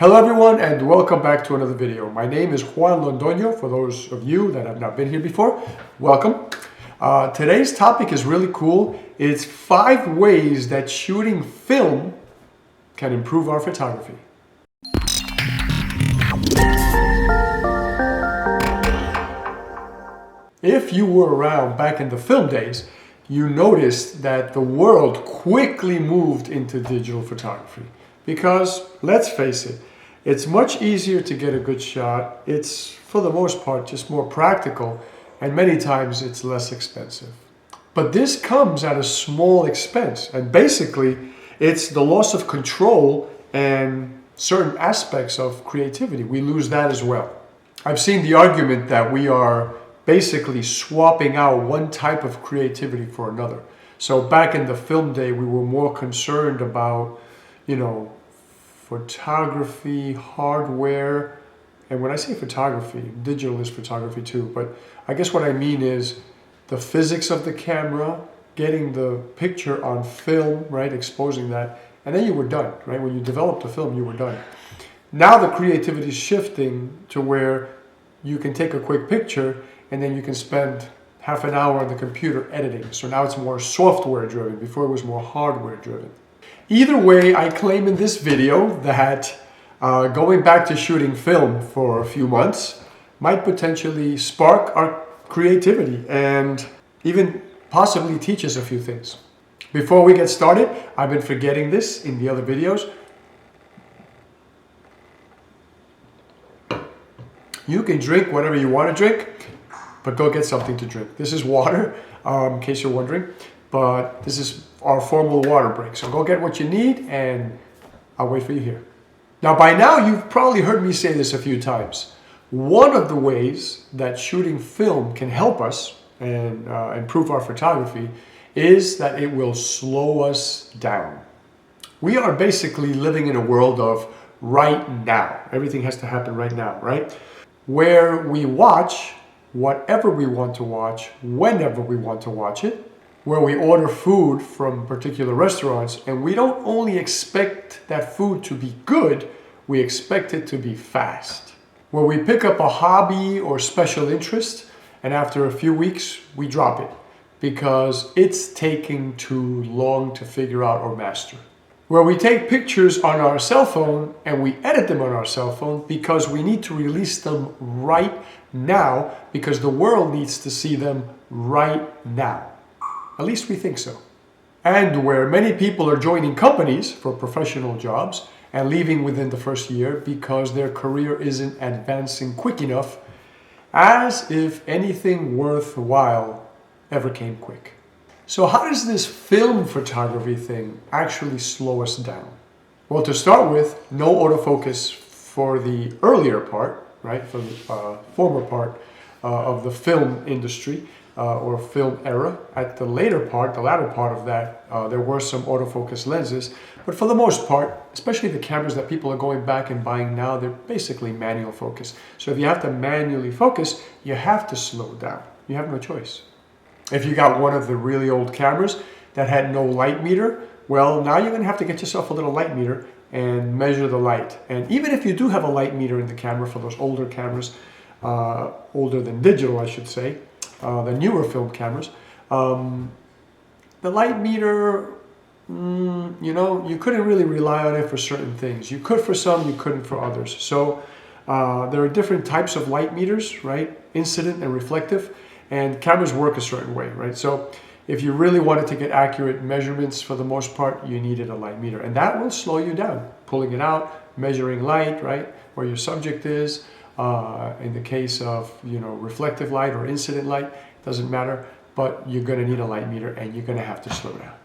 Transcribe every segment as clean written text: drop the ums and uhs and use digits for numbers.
Hello everyone and welcome back to another video. My name is Juan Londoño. For those of you that have not been here before, welcome. Today's topic is really cool. It's 5 ways that shooting film can improve our photography. If you were around back in the film days, you noticed that the world quickly moved into digital photography. Because, let's face it, it's much easier to get a good shot. It's, for the most part, just more practical, and many times it's less expensive. But this comes at a small expense, and basically, it's the loss of control and certain aspects of creativity. We lose that as well. I've seen the argument that we are basically swapping out one type of creativity for another. So back in the film day, we were more concerned about, photography, hardware, and when I say photography, digital is photography too, but I guess what I mean is the physics of the camera, getting the picture on film, right, exposing that, and then you were done, right? When you developed the film, you were done. Now the creativity is shifting to where you can take a quick picture and then you can spend half an hour on the computer editing. So now it's more software driven. Before it was more hardware driven. Either way, I claim in this video that going back to shooting film for a few months might potentially spark our creativity and even possibly teach us a few things. Before we get started, I've been forgetting this in the other videos. You can drink whatever you want to drink, but go get something to drink. This is water, in case you're wondering, but this is our formal water break. So go get what you need and I'll wait for you here. Now by now you've probably heard me say this a few times. One of the ways that shooting film can help us and improve our photography is that it will slow us down. We are basically living in a world of right now. Everything has to happen right now, right? Where we watch whatever we want to watch, whenever we want to watch it, where we order food from particular restaurants, and we don't only expect that food to be good, we expect it to be fast. Where we pick up a hobby or special interest, and after a few weeks, we drop it because it's taking too long to figure out or master. Where we take pictures on our cell phone and we edit them on our cell phone because we need to release them right now because the world needs to see them right now. At least we think so. And where many people are joining companies for professional jobs and leaving within the first year because their career isn't advancing quick enough, as if anything worthwhile ever came quick. So how does this film photography thing actually slow us down? Well, to start with, no autofocus for the earlier part, right, for the former part of the film industry or film era. At the latter part of that, there were some autofocus lenses, but for the most part, especially the cameras that people are going back and buying now, they're basically manual focus. So if you have to manually focus, you have to slow down. You have no choice. If you got one of the really old cameras that had no light meter, well, now you're going to have to get yourself a little light meter and measure the light. And even if you do have a light meter in the camera for those older cameras, older than digital, I should say, the newer film cameras, the light meter, you couldn't really rely on it for certain things. You could for some, you couldn't for others. So there are different types of light meters, right? Incident and reflective. And cameras work a certain way, right? So if you really wanted to get accurate measurements, for the most part, you needed a light meter. And that will slow you down. Pulling it out, measuring light, right? Where your subject is. In the case of, reflective light or incident light, doesn't matter. But you're going to need a light meter and you're going to have to slow down.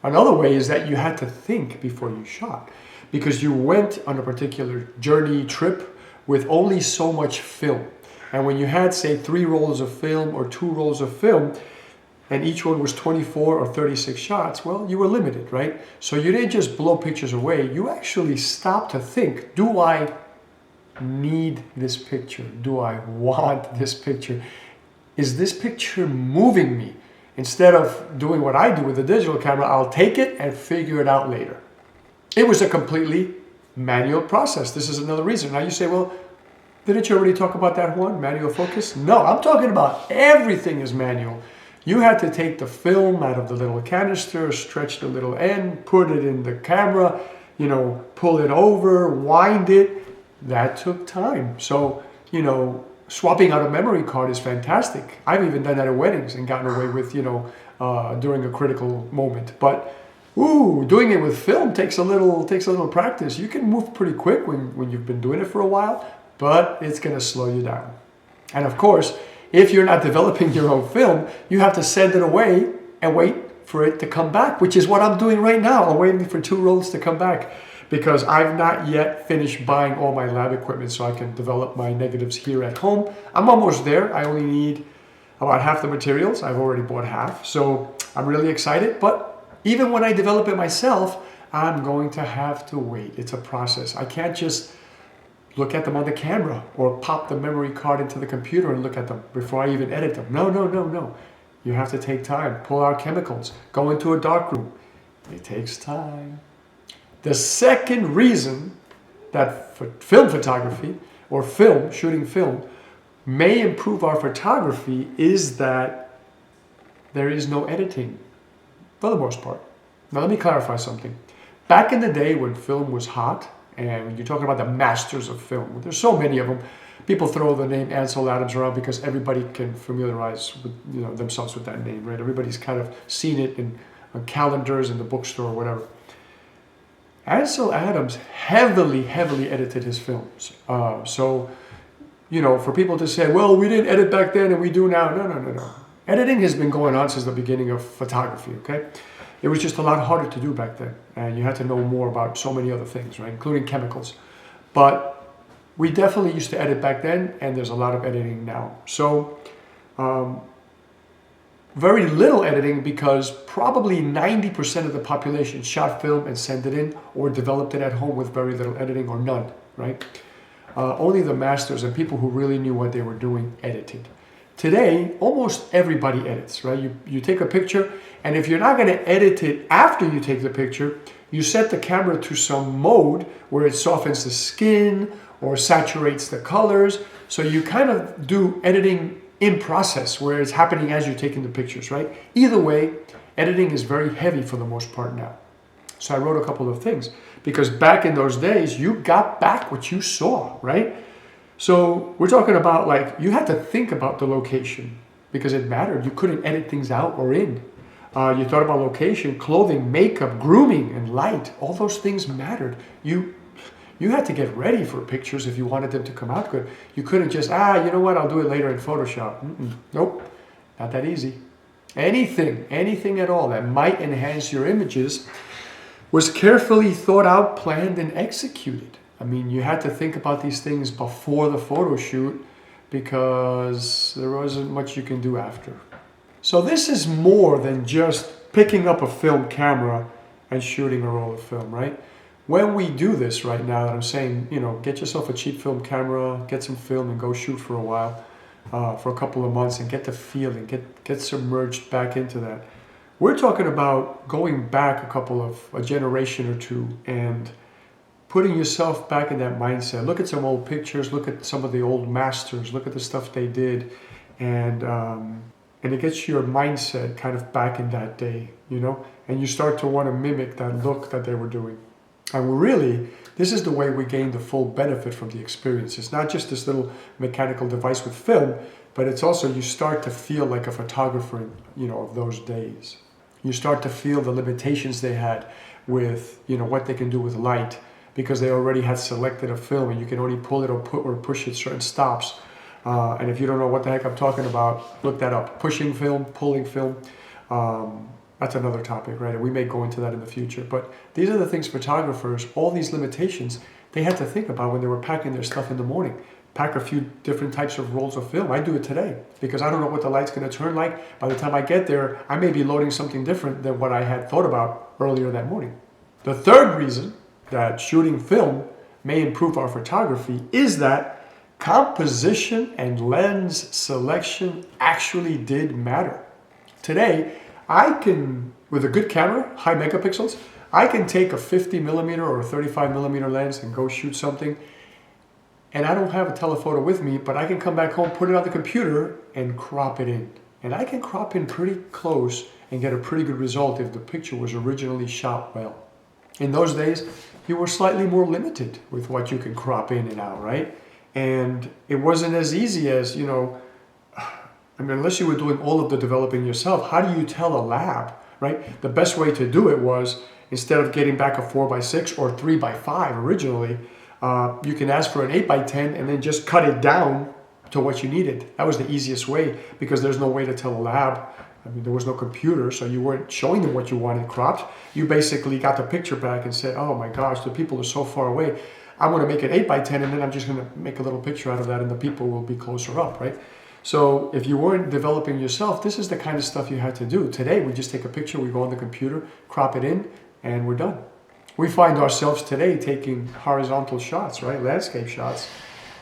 Another way is that you had to think before you shot. Because you went on a particular journey, trip, with only so much film. And when you had, say, 3 rolls of film or 2 rolls of film, and each one was 24 or 36 shots, well, you were limited, right? So you didn't just blow pictures away. You actually stopped to think, do I need this picture? Do I want this picture? Is this picture moving me? Instead of doing what I do with a digital camera, I'll take it and figure it out later. It was a completely manual process. This is another reason. Now you say, well, didn't you already talk about that one, manual focus? No, I'm talking about everything is manual. You had to take the film out of the little canister, stretch the little end, put it in the camera, pull it over, wind it. That took time. So, swapping out a memory card is fantastic. I've even done that at weddings and gotten away with, during a critical moment. But doing it with film takes a little practice. You can move pretty quick when you've been doing it for a while, but it's going to slow you down. And of course, if you're not developing your own film, you have to send it away and wait for it to come back, which is what I'm doing right now. I'm waiting for 2 rolls to come back because I've not yet finished buying all my lab equipment so I can develop my negatives here at home. I'm almost there. I only need about half the materials. I've already bought half, so I'm really excited. But even when I develop it myself, I'm going to have to wait. It's a process. I can't just look at them on the camera or pop the memory card into the computer and look at them before I even edit them. No. You have to take time, pull out chemicals, go into a dark room. It takes time. The second reason that film photography or shooting film may improve our photography is that there is no editing for the most part. Now let me clarify something. Back in the day when film was hot, and when you're talking about the masters of film, there's so many of them. People throw the name Ansel Adams around because everybody can familiarize with, themselves with that name, right? Everybody's kind of seen it on calendars in the bookstore or whatever. Ansel Adams heavily edited his films. So, for people to say, well, we didn't edit back then and we do now. No. Editing has been going on since the beginning of photography, okay? It was just a lot harder to do back then. And you had to know more about so many other things, right? Including chemicals. But we definitely used to edit back then, and there's a lot of editing now. So, very little editing because probably 90% of the population shot film and sent it in or developed it at home with very little editing or none, right? Only the masters and people who really knew what they were doing edited. Today, almost everybody edits, right? You take a picture, and if you're not going to edit it after you take the picture, you set the camera to some mode where it softens the skin or saturates the colors. So you kind of do editing in process where it's happening as you're taking the pictures, right? Either way, editing is very heavy for the most part now. So I wrote a couple of things because back in those days, you got back what you saw, right? So we're talking about you had to think about the location because it mattered. You couldn't edit things out or in. You thought about location, clothing, makeup, grooming, and light. All those things mattered. You had to get ready for pictures if you wanted them to come out good. You couldn't just, you know what, I'll do it later in Photoshop. Nope, not that easy. Anything at all that might enhance your images was carefully thought out, planned, and executed. I mean, you had to think about these things before the photo shoot because there wasn't much you can do after. So this is more than just picking up a film camera and shooting a roll of film, right? When we do this right now that I'm saying, get yourself a cheap film camera, get some film and go shoot for a while, for a couple of months and get the feeling, get submerged back into that. We're talking about going back a generation or two and putting yourself back in that mindset. Look at some old pictures, look at some of the old masters, look at the stuff they did, and it gets your mindset kind of back in that day, and you start to want to mimic that look that they were doing. And really, this is the way we gain the full benefit from the experience. It's not just this little mechanical device with film, but it's also you start to feel like a photographer, of those days. You start to feel the limitations they had with, what they can do with light, because they already had selected a film and you can only pull it or push it certain stops. And if you don't know what the heck I'm talking about, look that up. Pushing film, pulling film. That's another topic, right? And we may go into that in the future. But these are the things photographers, all these limitations, they had to think about when they were packing their stuff in the morning. Pack a few different types of rolls of film. I do it today because I don't know what the light's going to turn like. By the time I get there, I may be loading something different than what I had thought about earlier that morning. The third reason that shooting film may improve our photography is that composition and lens selection actually did matter. Today, I can, with a good camera, high megapixels, I can take a 50mm or a 35mm lens and go shoot something, and I don't have a telephoto with me, but I can come back home, put it on the computer, and crop it in. And I can crop in pretty close and get a pretty good result if the picture was originally shot well. In those days, you were slightly more limited with what you can crop in and out, right? And it wasn't as easy as, I mean, unless you were doing all of the developing yourself, how do you tell a lab, right? The best way to do it was, instead of getting back a 4x6 or 3x5 originally, you can ask for an 8x10 and then just cut it down to what you needed. That was the easiest way, because there's no way to tell a lab. I mean, there was no computer, so you weren't showing them what you wanted cropped. You basically got the picture back and said, oh my gosh, the people are so far away. I'm going to make it 8x10, and then I'm just going to make a little picture out of that, and the people will be closer up, right? So if you weren't developing yourself, this is the kind of stuff you had to do. Today, we just take a picture, we go on the computer, crop it in, and we're done. We find ourselves today taking horizontal shots, right? Landscape shots,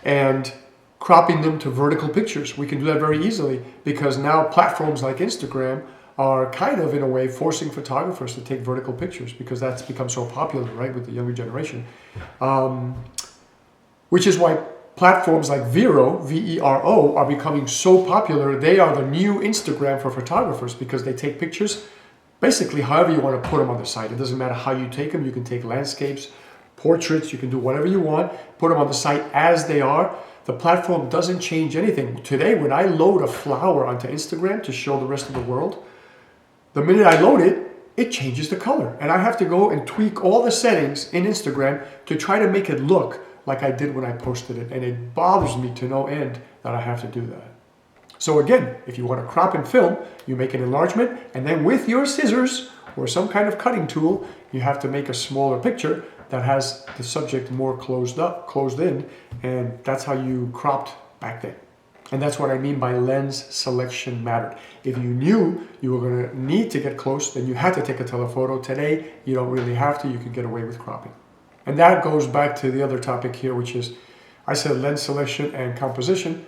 and cropping them to vertical pictures. We can do that very easily, because now platforms like Instagram are kind of, in a way, forcing photographers to take vertical pictures, because that's become so popular, right, with the younger generation. Which is why platforms like Vero, V-E-R-O, are becoming so popular. They are the new Instagram for photographers, because they take pictures basically however you want to put them on the site. It doesn't matter how you take them. You can take landscapes, portraits, you can do whatever you want, put them on the site as they are. The platform doesn't change anything. Today, when I load a flower onto Instagram to show the rest of the world, the minute I load it, it changes the color. And I have to go and tweak all the settings in Instagram to try to make it look like I did when I posted it. And it bothers me to no end that I have to do that. So again, if you want to crop and film, you make an enlargement, and then with your scissors or some kind of cutting tool, you have to make a smaller picture that has the subject more closed in, and that's how you cropped back then. And that's what I mean by lens selection mattered. If you knew you were going to need to get close, then you had to take a telephoto. Today, you don't really have to. You can get away with cropping. And that goes back to the other topic here, which is, I said lens selection and composition.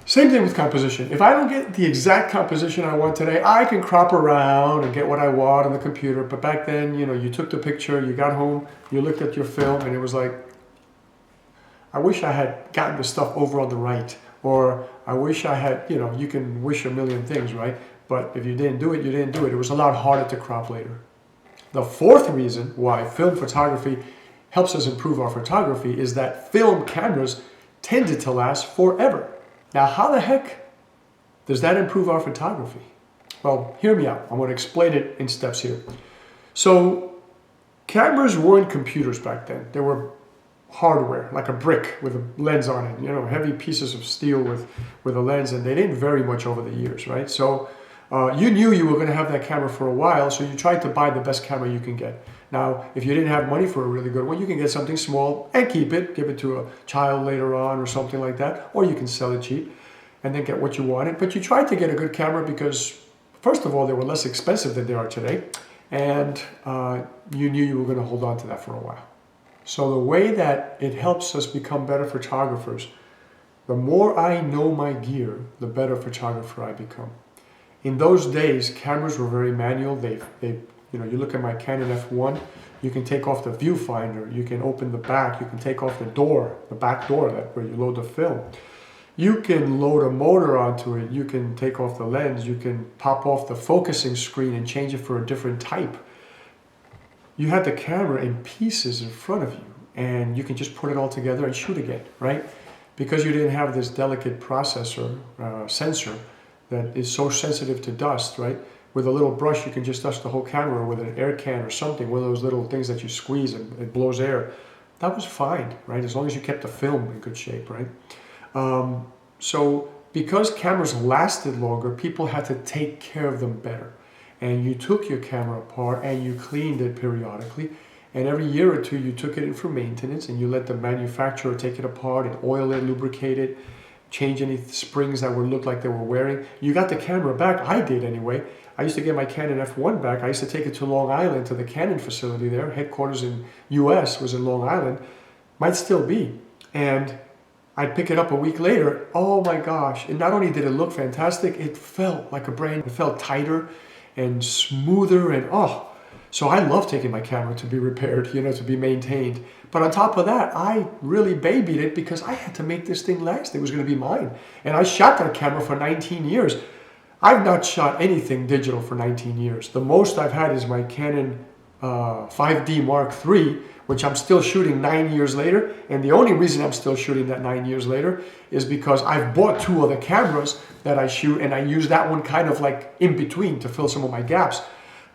Same thing with composition. If I don't get the exact composition I want today, I can crop around and get what I want on the computer. But back then, you took the picture, you got home, you looked at your film, and it was like, I wish I had gotten the stuff over on the right. Or I wish I had, you can wish a million things, right? But if you didn't do it, you didn't do it. It was a lot harder to crop later. The fourth reason why film photography helps us improve our photography is that film cameras tended to last forever. Now, how the heck does that improve our photography? Well, hear me out. I'm going to explain it in steps here. So, cameras weren't computers back then. They were hardware, like a brick with a lens on it, heavy pieces of steel with a lens, and they didn't vary much over the years, right? So, you knew you were going to have that camera for a while, so you tried to buy the best camera you can get. Now, if you didn't have money for a really good one, you can get something small and keep it, give it to a child later on or something like that, or you can sell it cheap and then get what you wanted. But you tried to get a good camera because, first of all, they were less expensive than they are today, and you knew you were going to hold on to that for a while. So the way that it helps us become better photographers, the more I know my gear, the better photographer I become. In those days, cameras were very manual. You look at my Canon F1, you can take off the viewfinder, you can open the back, you can take off the door, the back door where you load the film. You can load a motor onto it, you can take off the lens, you can pop off the focusing screen and change it for a different type. You had the camera in pieces in front of you, and you can just put it all together and shoot again, right? Because you didn't have this delicate processor, sensor, that is so sensitive to dust, right? With a little brush, you can just dust the whole camera with an air can or something, one of those little things that you squeeze and it blows air. That was fine, right? As long as you kept the film in good shape, right? So because cameras lasted longer, people had to take care of them better. And you took your camera apart and you cleaned it periodically. And every year or two, you took it in for maintenance and you let the manufacturer take it apart and oil it, lubricate it, change any springs that would look like they were wearing. You got the camera back. I did anyway. I used to get my Canon F1 back. I used to take it to Long Island, to the Canon facility there. Headquarters in US was in Long Island. Might still be. And I'd pick it up a week later. Oh my gosh. And not only did it look fantastic, it felt like a brand. It felt tighter and smoother and So I love taking my camera to be repaired, to be maintained. But on top of that, I really babied it because I had to make this thing last. It was going to be mine. And I shot that camera for 19 years. I've not shot anything digital for 19 years. The most I've had is my Canon 5D Mark III, which I'm still shooting 9 years later. And the only reason I'm still shooting that 9 years later is because I've bought 2 other cameras that I shoot, and I use that one kind of like in between to fill some of my gaps.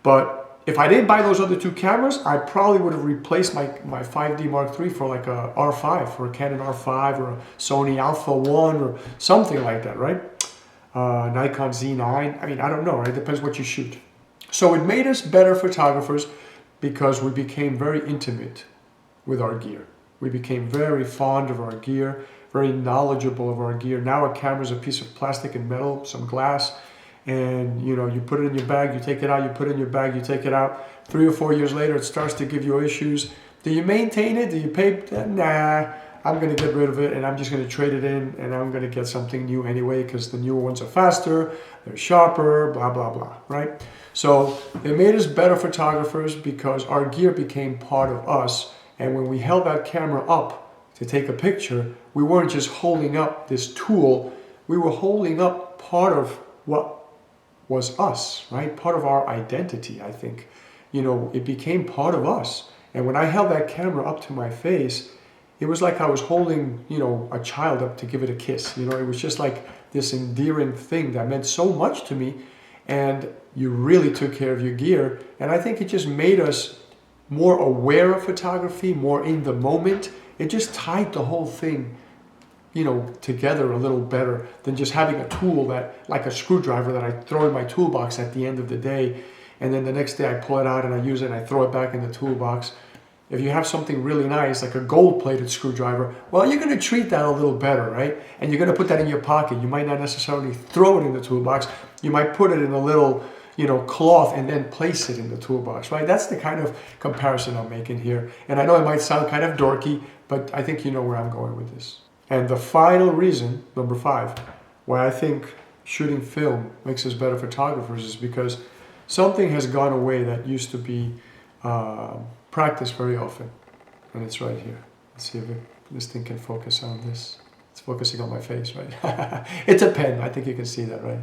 But if I didn't buy those other 2 cameras, I probably would have replaced my 5D Mark III for like a R5, for a Canon R5 or a Sony Alpha 1 or something like that, right? Nikon Z9, I mean, I don't know, right? It depends what you shoot. So it made us better photographers because we became very intimate with our gear. We became very fond of our gear, very knowledgeable of our gear. Now a camera is a piece of plastic and metal, some glass, and you put it in your bag, you take it out, you put it in your bag, you take it out. 3 or 4 years later, it starts to give you issues. Do you maintain it? Do you pay? Nah, I'm going to get rid of it, and I'm just going to trade it in, and I'm going to get something new anyway, because the newer ones are faster, they're sharper, blah, blah, blah, right? So it made us better photographers because our gear became part of us, and when we held that camera up to take a picture, we weren't just holding up this tool, we were holding up part of what was us, right? Part of our identity, I think. It became part of us. And when I held that camera up to my face, it was like I was holding, a child up to give it a kiss. It was just like this endearing thing that meant so much to me. And you really took care of your gear. And I think it just made us more aware of photography, more in the moment. It just tied the whole thing together a little better than just having a tool that, like a screwdriver that I throw in my toolbox at the end of the day, and then the next day I pull it out and I use it and I throw it back in the toolbox. If you have something really nice, like a gold-plated screwdriver, well, you're going to treat that a little better, right? And you're going to put that in your pocket. You might not necessarily throw it in the toolbox. You might put it in a little, cloth and then place it in the toolbox, right? That's the kind of comparison I'm making here. And I know it might sound kind of dorky, but I think you know where I'm going with this. And the final reason, number 5, why I think shooting film makes us better photographers is because something has gone away that used to be practiced very often. And it's right here. Let's see if this thing can focus on this. It's focusing on my face, right? It's a pen. I think you can see that, right?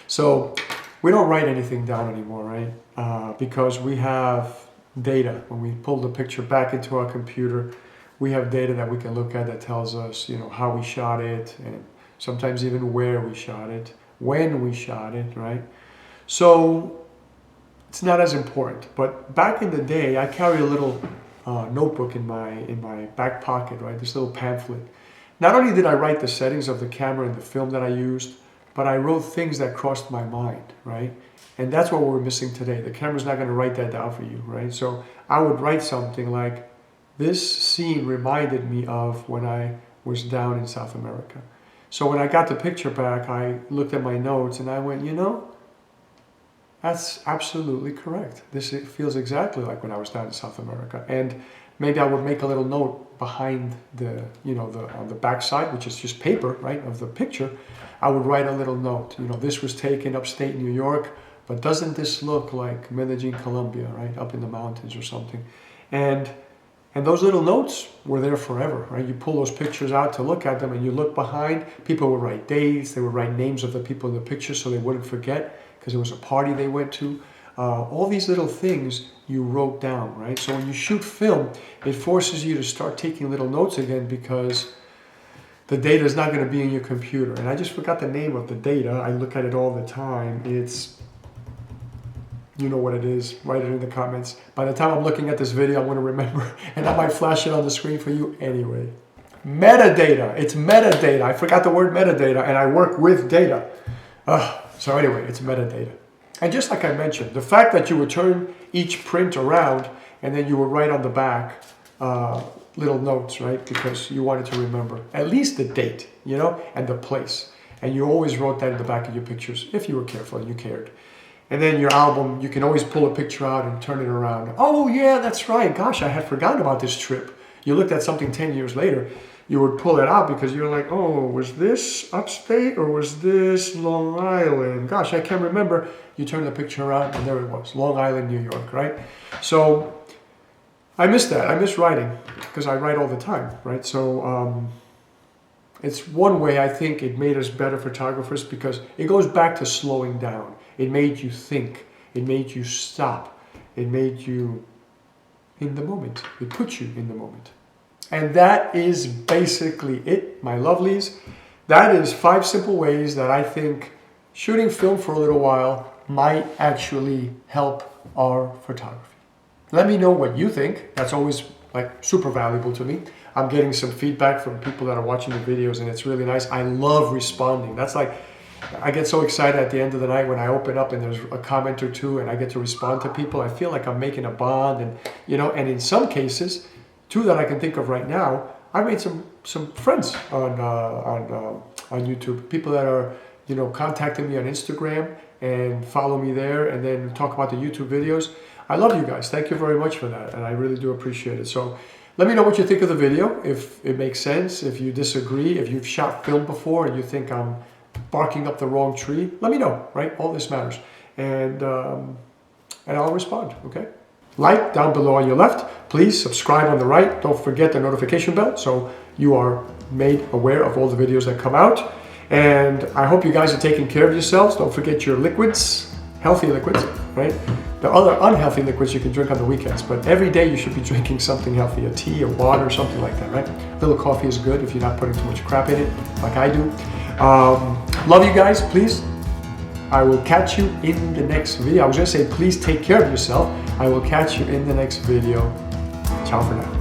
So we don't write anything down anymore, right? Because we have data. When we pull the picture back into our computer, we have data that we can look at that tells us, how we shot it, and sometimes even where we shot it, when we shot it, right? So it's not as important. But back in the day, I carry a little notebook in my back pocket, right? This little pamphlet. Not only did I write the settings of the camera and the film that I used, but I wrote things that crossed my mind, right? And that's what we're missing today. The camera's not going to write that down for you, right? So I would write something like, this scene reminded me of when I was down in South America. So when I got the picture back, I looked at my notes and I went, that's absolutely correct. This feels exactly like when I was down in South America. And maybe I would make a little note behind on the back side, which is just paper, right, of the picture. I would write a little note. This was taken upstate New York, but doesn't this look like Medellin, Colombia, right, up in the mountains or something? And those little notes were there forever, right? You pull those pictures out to look at them and you look behind, people would write dates, they would write names of the people in the picture so they wouldn't forget because it was a party they went to. All these little things you wrote down, right? So when you shoot film, it forces you to start taking little notes again because the data is not going to be in your computer. And I just forgot the name of the data. I look at it all the time. It's, you know what it is, write it in the comments. By the time I'm looking at this video, I'm going to remember, and I might flash it on the screen for you anyway. Metadata, it's metadata. I forgot the word metadata, and I work with data. So anyway, it's metadata. And just like I mentioned, the fact that you would turn each print around, and then you would write on the back little notes, right? Because you wanted to remember at least the date, and the place. And you always wrote that in the back of your pictures, if you were careful and you cared. And then your album, you can always pull a picture out and turn it around. Oh yeah, that's right. Gosh, I had forgotten about this trip. You looked at something 10 years later. you would pull it out because you're like, oh, was this upstate or was this Long Island? Gosh, I can't remember. You turn the picture around and there it was, Long Island, New York, right? So I miss that. I miss writing because I write all the time, right? So it's one way I think it made us better photographers because it goes back to slowing down. It made you think. It made you stop. It made you in the moment. It put you in the moment. And that is basically it, my lovelies. That is 5 simple ways that I think shooting film for a little while might actually help our photography. Let me know what you think. That's always like super valuable to me. I'm getting some feedback from people that are watching the videos and it's really nice. I love responding. That's like, I get so excited at the end of the night when I open up and there's a comment or two and I get to respond to people. I feel like I'm making a bond and, you know, and in some cases, 2 that I can think of right now, I made some friends on YouTube. People that are, you know, contacting me on Instagram and follow me there and then talk about the YouTube videos. I love you guys. Thank you very much for that. And I really do appreciate it. So let me know what you think of the video. If it makes sense, if you disagree, if you've shot film before and you think I'm barking up the wrong tree, let me know, right? All this matters. And I'll respond, okay? Like down below on your left. Please subscribe on the right. Don't forget the notification bell so you are made aware of all the videos that come out. And I hope you guys are taking care of yourselves. Don't forget your liquids, healthy liquids, right? The other unhealthy liquids you can drink on the weekends, but every day you should be drinking something healthy, a tea, a water, or something like that, right? A little coffee is good if you're not putting too much crap in it, like I do. Love you guys, please. I will catch you in the next video. I was gonna say, please take care of yourself. I will catch you in the next video. Ciao for now.